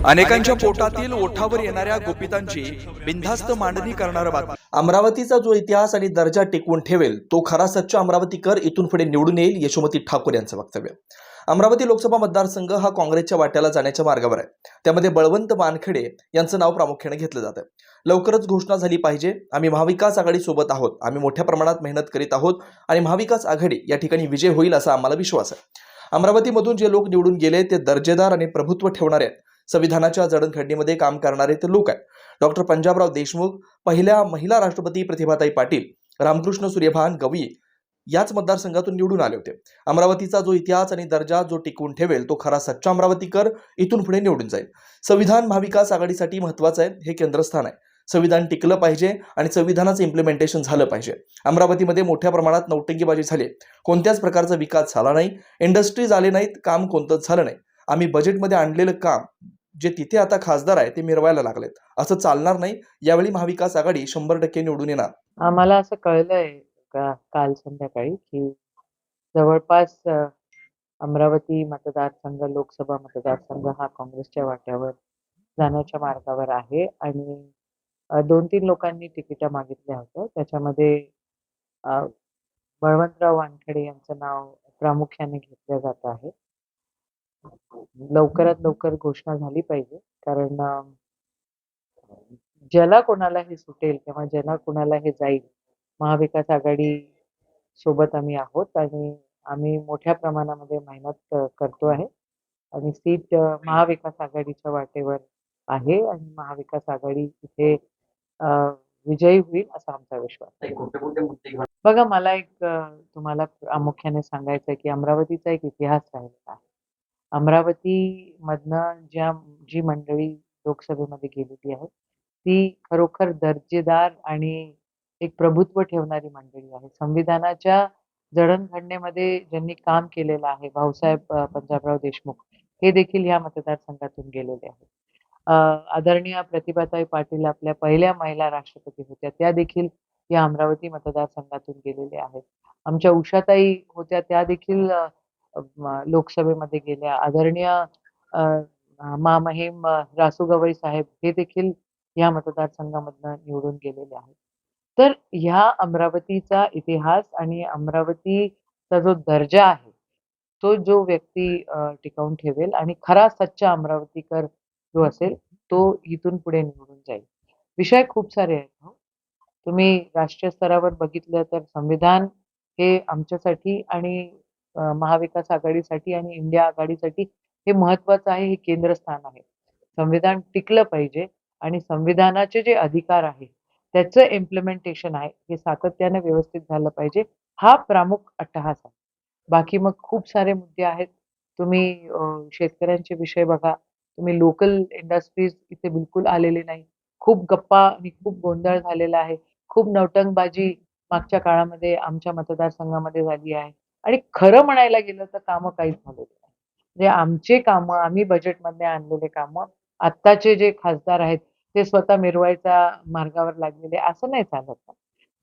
अनेकांच्या पोटातील ओठावर येणाऱ्या गोपितांची बिनधास्त मांडणी करणारा बातमी। अमरावतीचा जो इतिहास आणि दर्जा टिकवून ठेवेल तो खरा सच्चा अमरावतीकर इथून पुढे निवडून येईल, यशोमती ठाकूर यांचं वक्तव्य। अमरावती लोकसभा मतदारसंघ हा काँग्रेसच्या वाट्याला जाण्याच्या मार्गावर आहे। त्यामध्ये बळवंत वानखेडे यांचं नाव प्रामुख्याने घेतलं जातं। लवकरच घोषणा झाली पाहिजे। आम्ही महाविकास आघाडी सोबत आहोत, आम्ही मोठ्या प्रमाणात मेहनत करीत आहोत आणि महाविकास आघाडी या ठिकाणी विजय होईल असा आम्हाला विश्वास आहे। अमरावतीमधून जे लोक निवडून गेले ते दर्जेदार आणि प्रभुत्व ठेवणारे आहेत। संविधानाच्या जडणघडणीमध्ये काम करणारे ते लोक आहेत। डॉक्टर पंजाबराव देशमुख, पहिल्या महिला राष्ट्रपती प्रतिभाताई पाटील, रामकृष्ण सूर्यभान गवई याच मतदारसंघातून निवडून आले होते। अमरावतीचा जो इतिहास आणि दर्जा जो टिकवून ठेवेल तो खरा सच्चा अमरावतीकर इथून पुढे निवडून जाईल। संविधान महाविकास आघाडीसाठी महत्त्वाचं आहे, हे केंद्रस्थान आहे। संविधान टिकलं पाहिजे आणि संविधानाचं इम्प्लिमेंटेशन झालं पाहिजे। अमरावतीमध्ये मोठ्या प्रमाणात नौटंकीबाजी झाली, कोणत्याच प्रकारचा विकास झाला नाही, इंडस्ट्रीज आले नाहीत, काम कोणतंच झालं नाही। आम्ही बजेटमध्ये आणलेलं काम जे तिथे आता खासदार आहे ते मिरवायला लागलेत, असं चालणार नाही। यावेळी महाविकास आघाडी 100% निवडून येणार। आम्हाला असं कळलंय काल संध्याकाळी की जवळपास अमरावती मतदारसंघ, लोकसभा मतदारसंघ हा काँग्रेसच्या वाट्यावर जाण्याच्या मार्गावर आहे आणि 2-3 लोकांनी तिकीट मागितल्या होत्या। त्याच्यामध्ये बळवंतराव वानखेडे यांचं नाव प्रामुख्याने घेतलं जात आहे। लवकरात लवकर घोषणा झाली पाहिजे, कारण ज्याला कोणाला हे सुटेल किंवा ज्याला कोणाला हे जाईल, महाविकास आघाडी सोबत आम्ही आहोत आणि आम्ही मोठ्या प्रमाणामध्ये मेहनत करतो आहे आणि सीट महाविकास आघाडीच्या वाटेवर आहे आणि महाविकास आघाडी इथे विजयी होईल असा आमचा विश्वास आहे। बघा, मला एक तुम्हाला प्रामुख्याने सांगायचं आहे की अमरावतीचा एक इतिहास राहिलेला आहे। अमरावती मधनं जी मंडळी लोकसभेमध्ये गेलेली आहे ती खरोखर दर्जेदार आणि एक प्रभुत्व ठेवणारी मंडळी आहे। संविधानाच्या जडणघडणीमध्ये ज्यांनी काम केलेलं आहे, भाऊसाहेब पंजाबराव देशमुख हे देखील या मतदारसंघातून गेलेले आहेत। आदरणीय प्रतिभाताई पाटील आपल्या पहिल्या महिला राष्ट्रपती होत्या, त्या देखील या अमरावती मतदारसंघातून गेलेल्या आहेत। आमच्या उषाताई होत्या, त्या देखील लोकसभेमध्ये गेल्या। आदरणीय महामहिम रासू गवई साहेब हे देखील या मतदारसंघामधनं निवडून गेलेले आहेत। तर ह्या अमरावतीचा इतिहास आणि अमरावतीचा जो दर्जा आहे तो जो व्यक्ती टिकवून ठेवेल आणि खरा सच्चा अमरावतीकर जो असेल तो इथून पुढे निवडून जाईल। विषय खूप सारे आहेत। तुम्ही राष्ट्रीय स्तरावर बघितलं तर संविधान हे आमच्यासाठी आणि महाविकास आघाडीसाठी आणि इंडिया आघाडीसाठी हे महत्त्वाचं आहे, हे केंद्रस्थान आहे। संविधान टिकलं पाहिजे आणि संविधानाचे जे अधिकार आहे त्याचं इम्प्लिमेंटेशन आहे हे सातत्याने व्यवस्थित झालं पाहिजे, हा प्रमुख अट्टहास आहे। बाकी मग खूप सारे मुद्दे आहेत। तुम्ही शेतकऱ्यांचे विषय बघा, तुम्ही लोकल इंडस्ट्रीज इथे बिलकुल आलेले नाही। खूप गप्पा आणि खूप गोंधळ झालेला आहे, खूप नौटंकबाजी मागच्या काळामध्ये आमच्या मतदारसंघामध्ये झाली आहे आणि खरं म्हणायला गेलं तर कामं काहीच झालेली नाही। म्हणजे आमचे कामं, आम्ही बजेटमध्ये आणलेले कामं आत्ताचे जे खासदार आहेत ते स्वतः मिरवायच्या मार्गावर लागलेले, असं नाही चालत।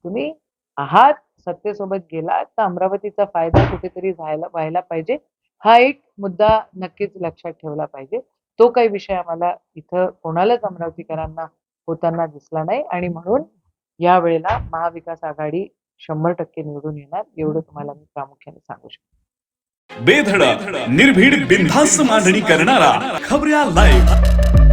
तुम्ही आहात सत्तेसोबत गेलात तर अमरावतीचा फायदा कुठेतरी व्हायला पाहिजे, हा एक मुद्दा नक्कीच लक्षात ठेवला पाहिजे। तो काही विषय आम्हाला इथं कोणालाच अमरावतीकरांना होताना दिसला नाही आणि म्हणून या वेळेला महाविकास आघाडी 100% निवडून येणार, एवढं तुम्हाला मी प्रामुख्याने सांगू शकतो। बेधडक, निर्भीड, बिनधास्त मांडणी करणारा खबऱ्या लाईव्ह।